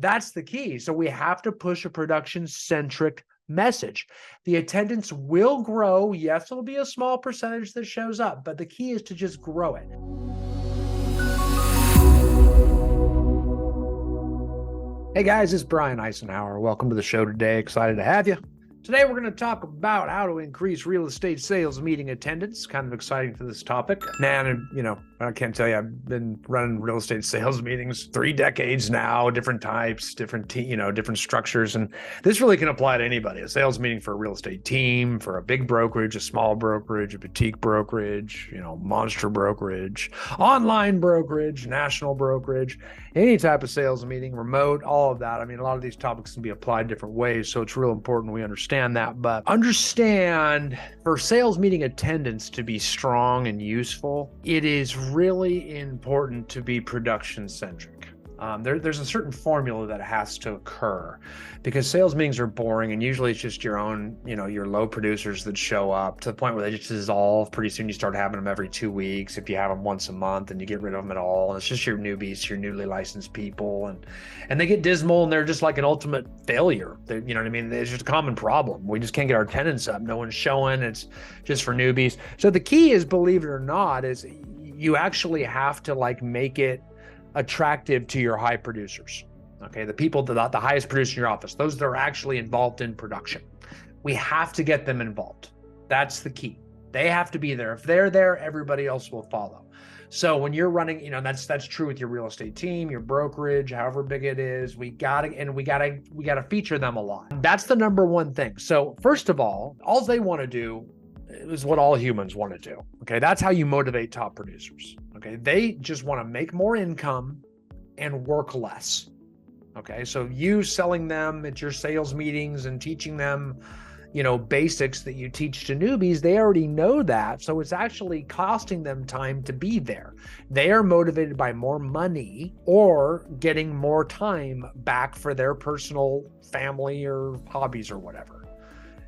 That's the key. So we have to push a production-centric message. The attendance will grow. Yes, it'll be a small percentage that shows up, but the key is to just grow it. Hey guys, it's Brian Eisenhower. Welcome to the show today. Excited to have you. Today, we're going to talk about how to increase real estate sales meeting attendance. Kind of exciting for this topic. Man, I can't tell you, I've been running real estate sales meetings 3 decades now, different types, different structures. And this really can apply to anybody. A sales meeting for a real estate team, for a big brokerage, a small brokerage, a boutique brokerage, monster brokerage, online brokerage, national brokerage, any type of sales meeting, remote, all of that. I mean, a lot of these topics can be applied different ways. So it's real important we understand that, but understand for sales meeting attendance to be strong and useful, it is really important to be production centric. There's a certain formula that has to occur because sales meetings are boring and usually it's just your own, your low producers that show up to the point where they just dissolve. Pretty soon you start having them every 2 weeks. If you have them once a month and you get rid of them at all, and it's just your newbies, your newly licensed people, and they get dismal and they're just like an ultimate failure. You know what I mean? It's just a common problem. We just can't get our attendance up. No one's showing. It's just for newbies. So the key is, believe it or not, is you actually have to make it attractive to your high producers. Okay, the people that the highest producer in your office, those that are actually involved in production. We have to get them involved. That's the key. They have to be there. If they're there, everybody else will follow. So when you're running, that's true with your real estate team, your brokerage, however big it is, we gotta feature them a lot. That's the number one thing. So first of all they want to do is what all humans want to do. Okay. That's how you motivate top producers. Okay. They just want to make more income and work less. Okay. So you selling them at your sales meetings and teaching them, basics that you teach to newbies, they already know that. So it's actually costing them time to be there. They are motivated by more money or getting more time back for their personal family or hobbies or whatever.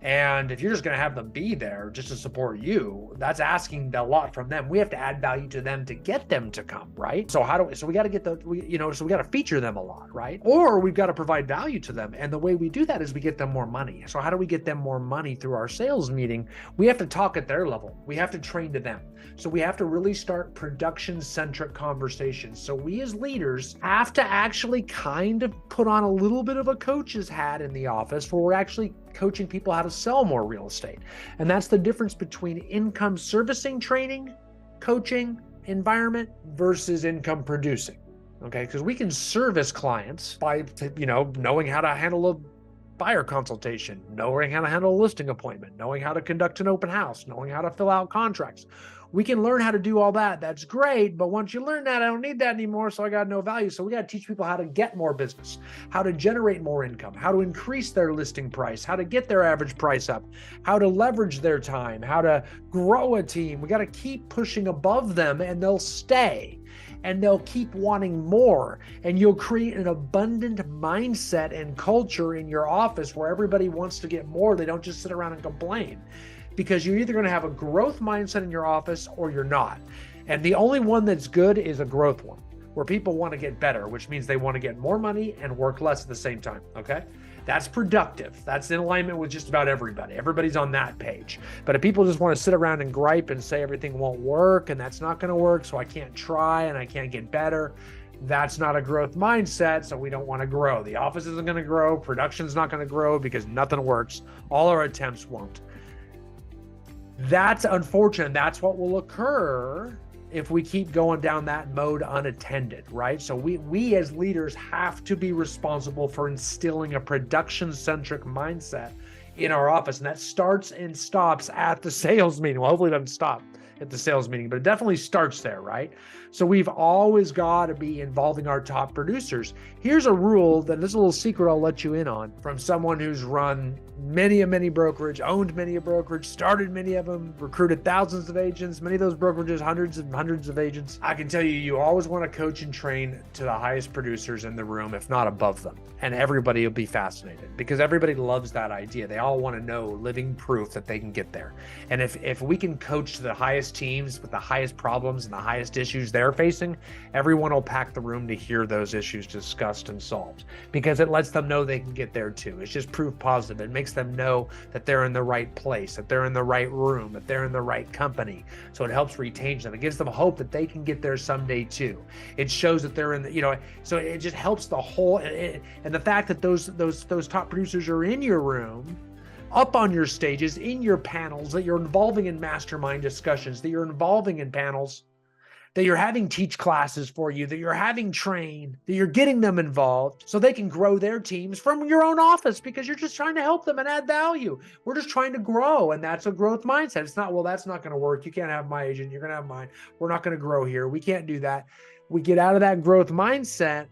And if you're just going to have them be there just to support you, that's asking a lot from them. We have to add value to them to get them to come, right? So we got to we got to feature them a lot, right? Or we've got to provide value to them. And the way we do that is we get them more money. So how do we get them more money through our sales meeting? We have to talk at their level. We have to train to them. So we have to really start production-centric conversations. So we as leaders have to actually kind of put on a little bit of a coach's hat in the office where we're actually coaching people how to sell more real estate. And that's the difference between income servicing training, coaching, environment versus income producing. Okay, because we can service clients by, knowing how to handle a buyer consultation, knowing how to handle a listing appointment, knowing how to conduct an open house, knowing how to fill out contracts. We can learn how to do all that. That's great. But once you learn that, I don't need that anymore. So I got no value. So we got to teach people how to get more business, how to generate more income, how to increase their listing price, how to get their average price up, how to leverage their time, how to grow a team. We got to keep pushing above them and they'll stay and they'll keep wanting more. And you'll create an abundant mindset and culture in your office where everybody wants to get more. They don't just sit around and complain. Because you're either going to have a growth mindset in your office or you're not. And the only one that's good is a growth one, where people want to get better, which means they want to get more money and work less at the same time. Okay. That's productive. That's in alignment with just about everybody. Everybody's on that page. But if people just want to sit around and gripe and say everything won't work and that's not going to work, so I can't try and I can't get better, that's not a growth mindset. So we don't want to grow. The office isn't going to grow. Production's not going to grow because nothing works. All our attempts won't. That's unfortunate. That's what will occur if we keep going down that mode unattended, right? So we as leaders have to be responsible for instilling a production-centric mindset in our office. And that starts and stops at the sales meeting. Well, hopefully it doesn't stop at the sales meeting, but it definitely starts there, right? So we've always got to be involving our top producers. Here's a rule, that this is a little secret I'll let you in on from someone who's run many brokerage, owned many a brokerage, started many of them, recruited thousands of agents, many of those brokerages, hundreds and hundreds of agents. I can tell you, you always want to coach and train to the highest producers in the room, if not above them. And everybody will be fascinated because everybody loves that idea. They all want to know living proof that they can get there. And if we can coach to the highest highest teams with the highest problems and the highest issues they're facing, everyone will pack the room to hear those issues discussed and solved, because it lets them know they can get there too. It's just proof positive. It makes them know that they're in the right place, that they're in the right room, that they're in the right company. So it helps retain them. It gives them hope that they can get there someday too. It shows that they're in the, so it just helps the whole, and the fact that those top producers are in your room, up on your stages, in your panels, that you're involving in mastermind discussions, that you're involving in panels, that you're having teach classes for you, that you're having train, that you're getting them involved so they can grow their teams from your own office, because you're just trying to help them and add value. We're just trying to grow, and that's a growth mindset. It's not, well, that's not going to work. You can't have my agent. You're going to have mine. We're not going to grow here. We can't do that. We get out of that growth mindset,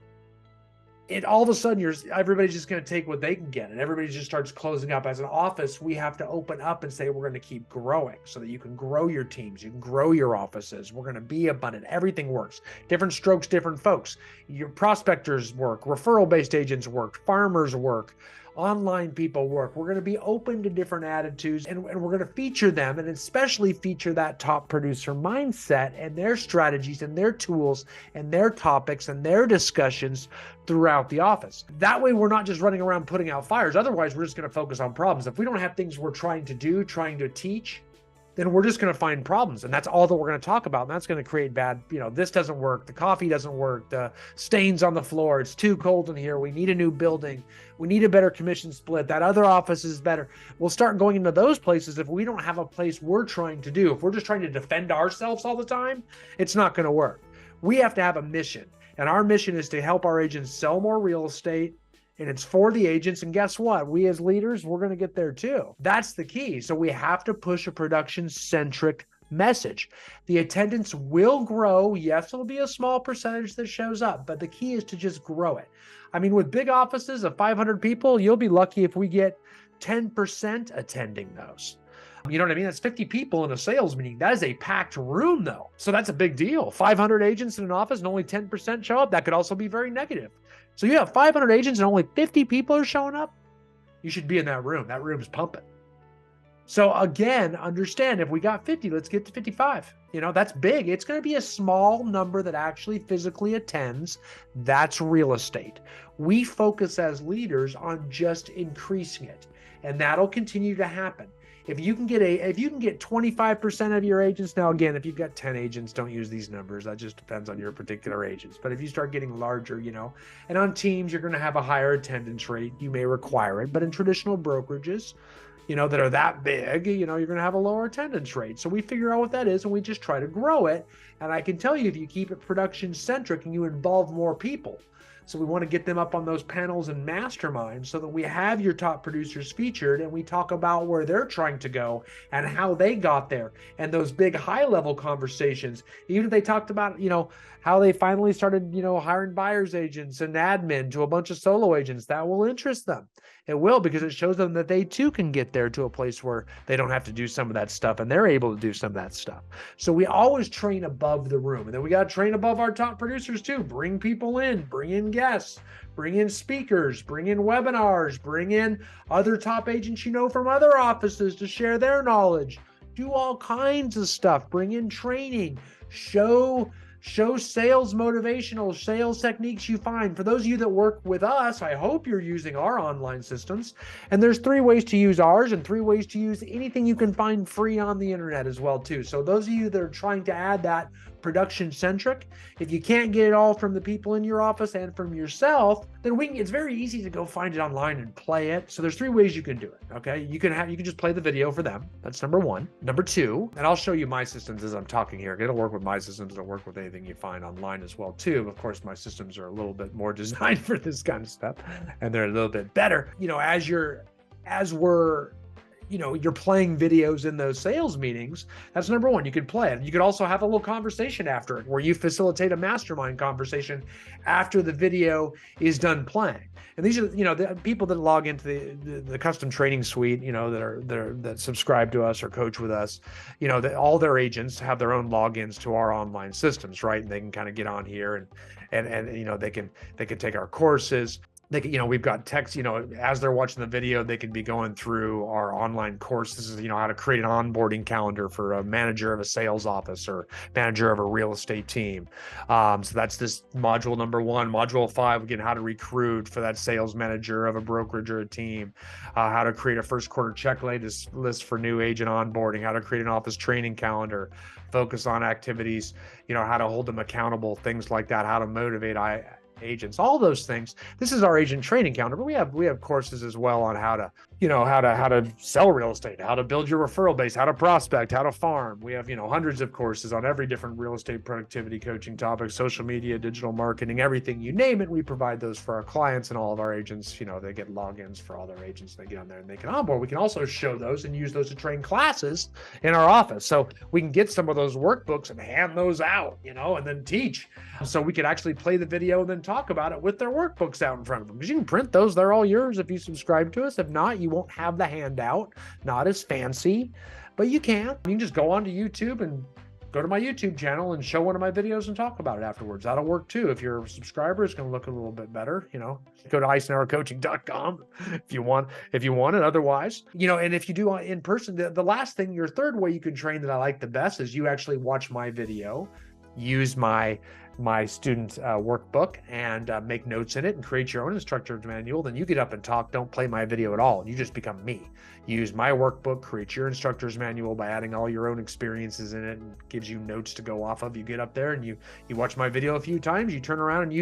it all of a sudden everybody's just going to take what they can get, and everybody just starts closing up. As an office, we have to open up and say, we're going to keep growing so that you can grow your teams, you can grow your offices. We're going to be abundant. Everything works. Different strokes, different folks. Your prospectors work, referral-based agents work, farmers work, online people work. We're going to be open to different attitudes, and we're going to feature them, and especially feature that top producer mindset and their strategies and their tools and their topics and their discussions throughout the office. That way, we're not just running around putting out fires. Otherwise, we're just going to focus on problems. If we don't have things we're trying to do, trying to teach, then we're just going to find problems. And that's all that we're going to talk about. And that's going to create bad, this doesn't work. The coffee doesn't work. The stains on the floor. It's too cold in here. We need a new building. We need a better commission split. That other office is better. We'll start going into those places if we don't have a place we're trying to do. If we're just trying to defend ourselves all the time, it's not going to work. We have to have a mission. And our mission is to help our agents sell more real estate. And it's for the agents. And guess what? We as leaders, we're going to get there too. That's the key. So we have to push a production-centric message. The attendance will grow. Yes, it'll be a small percentage that shows up, but the key is to just grow it. I mean, with big offices of 500 people, you'll be lucky if we get 10% attending those. You know what I mean? That's 50 people in a sales meeting. That is a packed room though. So that's a big deal. 500 agents in an office and only 10% show up. That could also be very negative. So you have 500 agents and only 50 people are showing up. You should be in that room. That room's pumping. So again, understand, if we got 50, let's get to 55. That's big. It's going to be a small number that actually physically attends. That's real estate. We focus as leaders on just increasing it, and that'll continue to happen. If you can get 25% of your agents, now again, if you've got 10 agents, don't use these numbers. That just depends on your particular agents. But if you start getting larger, and on teams, you're going to have a higher attendance rate. You may require it, but in traditional brokerages, that are that big, you're going to have a lower attendance rate. So we figure out what that is, and we just try to grow it. And I can tell you, if you keep it production centric and you involve more people, so we want to get them up on those panels and masterminds so that we have your top producers featured, and we talk about where they're trying to go and how they got there, and those big high level conversations. Even if they talked about, how they finally started, hiring buyer's agents and admin to a bunch of solo agents, that will interest them. It will, because it shows them that they too can get there to a place where they don't have to do some of that stuff, and they're able to do some of that stuff. So we always train above the room, and then we got to train above our top producers too. Bring people in, bring in guests, bring in speakers, bring in webinars, bring in other top agents from other offices to share their knowledge. Do all kinds of stuff. Bring in training. Show sales motivational sales techniques you find. For those of you that work with us, I hope you're using our online systems. And there's 3 ways to use ours and 3 ways to use anything you can find free on the internet as well too. So those of you that are trying to add that production centric, if you can't get it all from the people in your office and from yourself, then it's very easy to go find it online and play it. So there's 3 ways you can do it. Okay. You can just play the video for them. That's number 1. Number 2, and I'll show you my systems as I'm talking here. It'll work with my systems. It'll work with anything you find online as well too. Of course, my systems are a little bit more designed for this kind of stuff, and they're a little bit better. You're playing videos in those sales meetings. That's number 1. You could play it. You could also have a little conversation after it, where you facilitate a mastermind conversation after the video is done playing. And these are, the people that log into the custom training suite, that subscribe to us or coach with us, that all their agents have their own logins to our online systems, right? And they can kind of get on here and they can take our courses. they can, we've got text, as they're watching the video, they could be going through our online course. This is, how to create an onboarding calendar for a manager of a sales office or manager of a real estate team. So that's this module number 1. Module 5, again, how to recruit for that sales manager of a brokerage or a team, how to create a first quarter checklist for new agent onboarding, how to create an office training calendar, focus on activities, how to hold them accountable, things like that, how to motivate agents, all those things. This is our agent training calendar, but we have courses as well on how to sell real estate, how to build your referral base, how to prospect, how to farm. We have hundreds of courses on every different real estate productivity coaching topic, social media, digital marketing, everything you name it. We provide those for our clients, and all of our agents, they get logins for all their agents. They get on there and they can onboard. We can also show those and use those to train classes in our office, so we can get some of those workbooks and hand those out, and then teach. So we could actually play the video and then talk about it with their workbooks out in front of them, because you can print those. They're all yours if you subscribe to us. If not, you won't have the handout, not as fancy, but you can just go onto YouTube and go to my YouTube channel and show one of my videos and talk about it afterwards. That'll work too. If you're a subscriber, it's going to look a little bit better. Go to eisenhowercoaching.com if you want it. Otherwise, and if you do in person, the last thing, your third way you can train that I like the best is you actually watch my video, use my student workbook, and make notes in it and create your own instructor's manual. Then you get up and talk. Don't play my video at all, and you just become me. Use my workbook, create your instructor's manual by adding all your own experiences in it, and gives you notes to go off of. You get up there and you watch my video a few times, you turn around and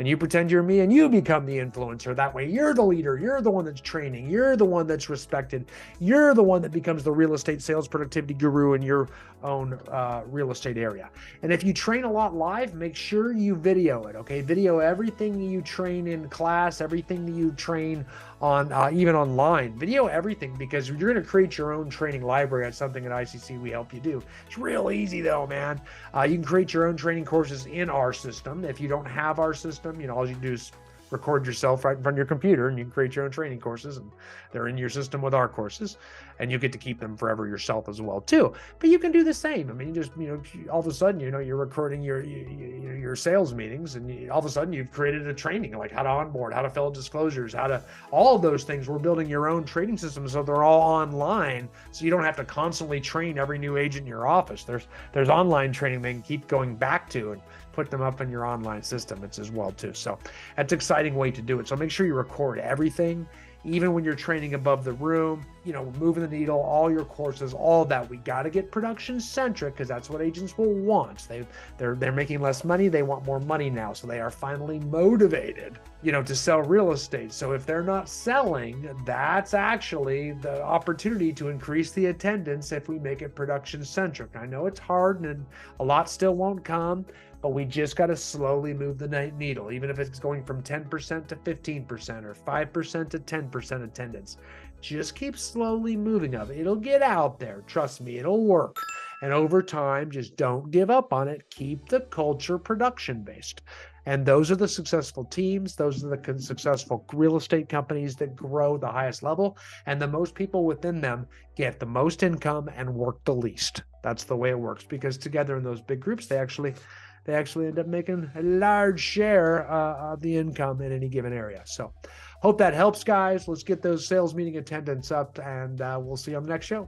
you pretend you're me, and you become the influencer. That way you're the leader, you're the one that's training, you're the one that's respected, you're the one that becomes the real estate sales productivity guru in your own real estate area. And if you train a lot live, make sure you video it, okay? Video everything that you train in class, everything that you train on, even online. Video everything, because you're going to create your own training library. That's something at ICC we help you do. It's real easy though, man. You can create your own training courses in our system. If you don't have our system, all you do is record yourself right in front of your computer, and you can create your own training courses, and they're in your system with our courses, and you get to keep them forever yourself as well too. But you can do the same. I mean, just all of a sudden, you're recording your sales meetings, and all of a sudden you've created a training, like how to onboard, how to fill out disclosures, all of those things. We're building your own training system, so they're all online, so you don't have to constantly train every new agent in your office. There's online training they can keep going back to and put them up in your online system. It's as well too. So that's an exciting way to do it. So make sure you record everything, even when you're training above the room, moving the needle, all your courses, all that. We got to get production centric, because that's what agents will want. They're making less money. They want more money now. So they are finally motivated, to sell real estate. So if they're not selling, that's actually the opportunity to increase the attendance if we make it production centric. I know it's hard and a lot still won't come, but we just got to slowly move the needle, even if it's going from 10% to 15% or 5% to 10% attendance. Just keep slowly moving up. It'll get out there. Trust me, it'll work. And over time, just don't give up on it. Keep the culture production based. And those are the successful teams. Those are the successful real estate companies that grow the highest level. And the most people within them get the most income and work the least. That's the way it works, because together in those big groups, they actually end up making a large share of the income in any given area. So hope that helps, guys. Let's get those sales meeting attendance up, and we'll see you on the next show.